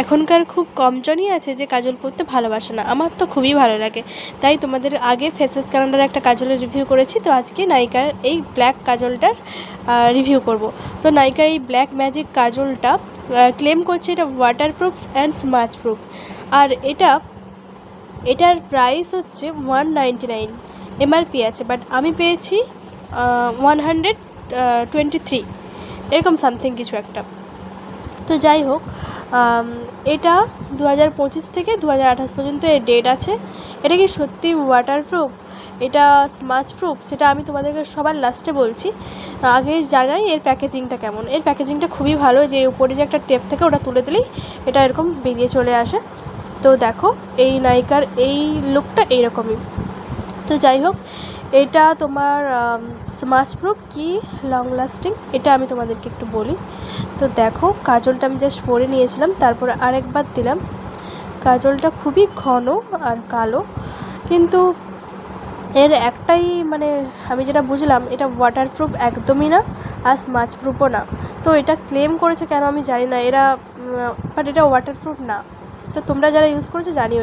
এখনকার খুব কমজনই আছে যে কাজল পরতে ভালোবাসে না, আমার তো খুবই ভালো লাগে। তাই তোমাদের আগে ফেসেস ক্যালেন্ডার একটা কাজলের রিভিউ করেছি, তো আজকে নাইকার এই ব্ল্যাক কাজলটার রিভিউ করব। তো নাইকার এই ব্ল্যাক ম্যাজিক কাজলটা ক্লেম করছে এটা ওয়াটারপ্রুফ অ্যান্ড স্মাচ প্রুফ। আর এটার প্রাইস হচ্ছে 199, এমআরপি আছে, বাট আমি পেয়েছি 123, এরকম সামথিং কিছু একটা। তো যাই হোক, এটা 2025 থেকে 2028 পর্যন্ত এর ডেট আছে। এটা কি সত্যি ওয়াটারপ্রুফ, এটা স্মাচ প্রুফ, সেটা আমি তোমাদেরকে সবার লাস্টে বলছি। আগে জানাই এর প্যাকেজিংটা কেমন। এর প্যাকেজিংটা খুবই ভালো, যে উপরে যে একটা টেপ থাকে ওটা তুলে দিলেই এটা এরকম বেরিয়ে চলে আসে। তো দেখো এই নাইকার এই লুকটা এইরকমই। তো যাই হোক, এটা তোমার স্মাচ প্রুফ কি লং লাস্টিং এটা আমি তোমাদেরকে একটু বলি। তো দেখো কাজলটা আমি জাস্ট পরে নিয়েছিলাম, তারপরে আরেকবার দিলাম। কাজলটা খুবই ঘন আর কালো, কিন্তু এর একটাই মানে আমি যেটা বুঝলাম, এটা ওয়াটারপ্রুফ একদমই না আর স্মাচ প্রুফও না। তো এটা ক্লেম করেছে কেন আমি জানি না এরা, বাট এটা ওয়াটারপ্রুফ না। তো তোমরা যারা ইউজ করেছো জানিও।